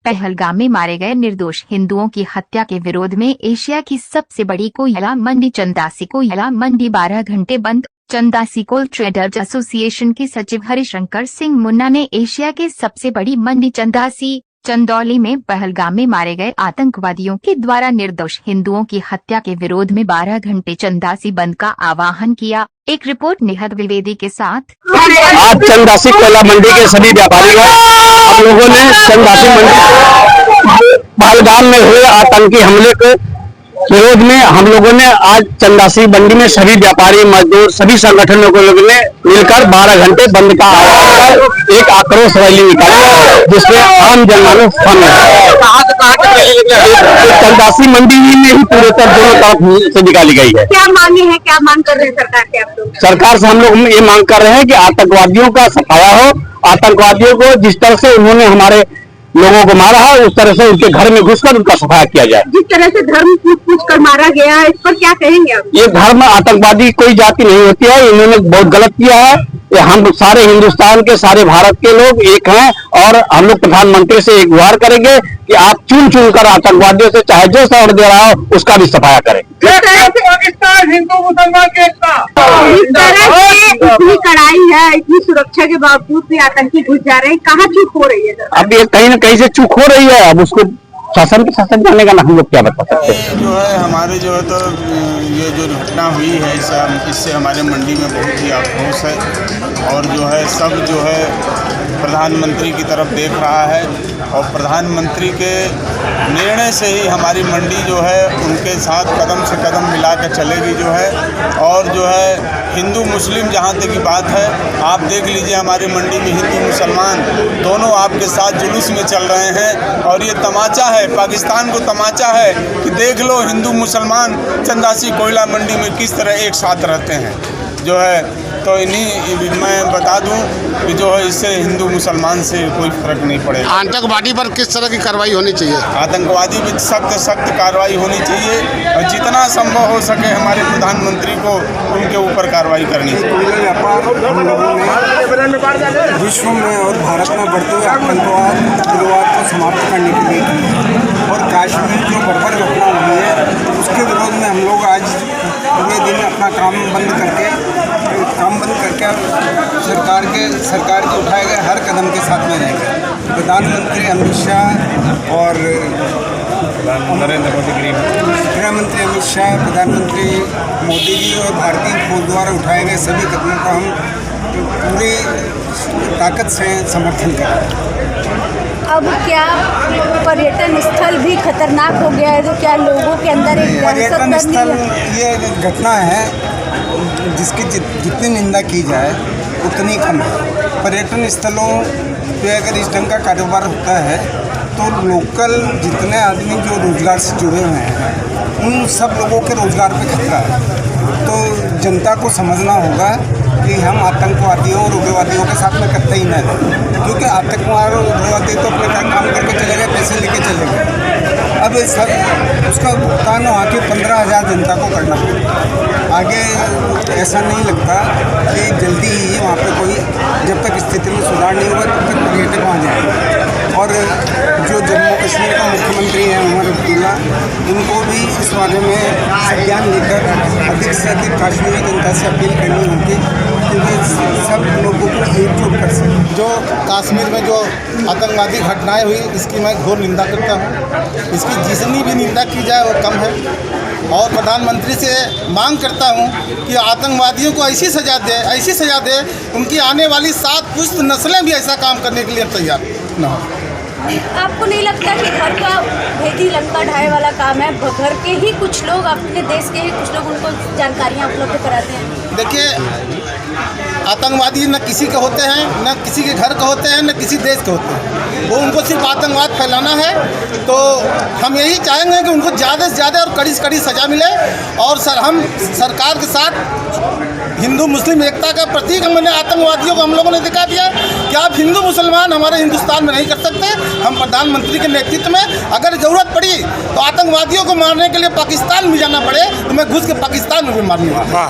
पहलगाम में मारे गए निर्दोष हिंदुओं की हत्या के विरोध में एशिया की सबसे बड़ी कोयला मंडी चंदासी कोयला मंडी 12 घंटे बंद। चंदासी कोल ट्रेडर्स एसोसिएशन के सचिव हरिशंकर सिंह मुन्ना ने एशिया के सबसे बड़ी मंडी चंदासी चंदौली में पहलगाम में मारे गए आतंकवादियों के द्वारा निर्दोष हिंदुओं की हत्या के विरोध में 12 घंटे चंदासी बंद का आह्वान किया। एक रिपोर्ट निहद द्विवेदी के साथ। आज चंदासी कोयला मंडी के सभी व्यापारी हम लोगों ने चंदासी मंडी पहलगाम में हुए आतंकी हमले के विरोध में हम लोगों ने आज चंदासी मंडी में सभी व्यापारी मजदूर सभी संगठनों को लोगों ने मिलकर 12 घंटे बंद का आह्वान कर एक आक्रोश रैली निकाली, जिसमें आम जनमानस शामिल है। चंदासी मंडी में ही पूरे दोनों तरफ से निकाली गई है। क्या मांगे हैं, क्या मांग कर रहे हैं सरकार से आप लोग? सरकार से हम लोग ये मांग कर रहे हैं कि आतंकवादियों का सफाया हो। आतंकवादियों को जिस तरह से उन्होंने हमारे लोगों को मारा है उस तरह से उनके घर में घुसकर उनका सफाया किया जाए। जिस तरह से धर्म पूछ कर मारा गया है, इस पर क्या कहेंगे आप? ये धर्म आतंकवादी कोई जाति नहीं होती है, इन्होंने बहुत गलत किया है। हम सारे हिंदुस्तान के सारे भारत के लोग एक हैं और हम लोग प्रधानमंत्री से एक गुहार करेंगे कि आप चुन चुन कर आतंकवादियों से चाहे जो शरण दे रहा हो उसका भी सफाया करें। पाकिस्तान हिंदू मुसलमान के इस तरह से इतनी कड़ाई है, इतनी सुरक्षा के बावजूद भी आतंकी घुस जा रहे हैं, कहाँ चूक हो रही है? अब ये कहीं न कहीं से चूक हो रही है। अब उसको शासन प्रशासन जानेगा ना, हम लोग क्या बता सकते हैं। जो है हमारे जो है तो ये जो घटना हुई है इससे हमारे मंडी में बहुत ही आक्रोश है और जो है सब जो है प्रधानमंत्री की तरफ देख रहा है और प्रधानमंत्री के निर्णय से ही हमारी मंडी जो है उनके साथ कदम से कदम मिला कर चलेगी जो है। और जो है हिंदू मुस्लिम जहाँ तक की बात है, आप देख लीजिए हमारी मंडी में हिंदू मुसलमान दोनों आपके साथ जुलूस में चल रहे हैं और ये तमाचा है, पाकिस्तान को तमाचा है कि देख लो हिंदू मुसलमान चंदासी कोयला मंडी में किस तरह एक साथ रहते हैं जो है। तो इन्हीं मैं बता दूं कि जो है इससे हिंदू मुसलमान से कोई फर्क नहीं पड़ेगा। आतंकवादी पर किस तरह की कार्रवाई होनी चाहिए? आतंकवादी पर सख्त कार्रवाई होनी चाहिए और जितना संभव हो सके हमारे प्रधानमंत्री को उनके ऊपर कार्रवाई करनी चाहिए। विश्व में और भारत में बढ़ते हुए आतंकवाद उग्रवाद को समाप्त करने के लिए और काश्मीर जो बर्बर घटना हुई है उसके विरोध में हम लोग आज पूरे दिन अपना काम बंद करके सरकार के उठाए गए हर कदम के साथ में रहेंगे। प्रधानमंत्री अमित शाह और नरेंद्र मोदी, गृह मंत्री अमित शाह, प्रधानमंत्री मोदी जी और भारतीय फौज द्वारा उठाए गए सभी कदमों का हम पूरी ताकत से समर्थन करें। अब क्या पर्यटन स्थल भी खतरनाक हो गया है? तो क्या लोगों के अंदर एक पर्यटन स्थल ये घटना है जिसकी जितनी निंदा की जाए उतनी कम है। पर्यटन स्थलों पे अगर इस ढंग का कारोबार होता है तो लोकल जितने आदमी जो रोजगार से जुड़े हुए हैं उन सब लोगों के रोजगार पे खतरा है। तो जनता को समझना होगा कि हम आतंकवादियों और उग्रवादियों के साथ में कतई न रहें, क्योंकि आतंकवाद और उग्रवादी तो अपने काम करके चले गए, पैसे लेके चले गए। अब उसका भुगतान वहाँ की 15,000 जनता को करना पड़ेगा। आगे ऐसा नहीं लगता कि जल्दी ही वहाँ पे कोई, जब तक स्थिति में सुधार नहीं होगा तब तक पर्यटक वहाँ जाएंगे। और जो जम्मू कश्मीर का मुख्यमंत्री हैं उमर अब्दुल्ला, इनको भी इस बारे में संज्ञान लेकर अधिक से अधिक कश्मीरी जनता से अपील करनी होगी क्योंकि सब लोगों को एकजुट कर सकें। जो कश्मीर में जो आतंकवादी घटनाएं हुई इसकी मैं घोर निंदा करता हूँ। इसकी जितनी भी निंदा की जाए वो कम है और प्रधानमंत्री से मांग करता हूँ कि आतंकवादियों को ऐसी सज़ा दे उनकी आने वाली 7 पुश्त नस्लें भी ऐसा काम करने के लिए तैयार न हो। आपको नहीं लगता कि घर का भेदी लंका ढाए वाला काम है? घर के ही कुछ लोग, अपने देश के ही कुछ लोग उनको जानकारियाँ उपलब्ध कराते हैं। देखिए, आतंकवादी न किसी के होते हैं, न किसी के घर के होते हैं, न किसी देश के होते हैं। वो उनको सिर्फ आतंकवाद फैलाना है। तो हम यही चाहेंगे कि उनको ज़्यादा से ज़्यादा और कड़ी से कड़ी सज़ा मिले और हम सरकार के साथ हिंदू मुस्लिम एकता का प्रतीक हमने आतंकवादियों को हम लोगों ने दिखा दिया कि आप हिंदू मुसलमान हमारे हिंदुस्तान में नहीं कर सकते। हम प्रधानमंत्री के नेतृत्व में अगर ज़रूरत पड़ी तो आतंकवादियों को मारने के लिए पाकिस्तान भी जाना पड़े तो मैं घुस के पाकिस्तान में भी मारूंगा।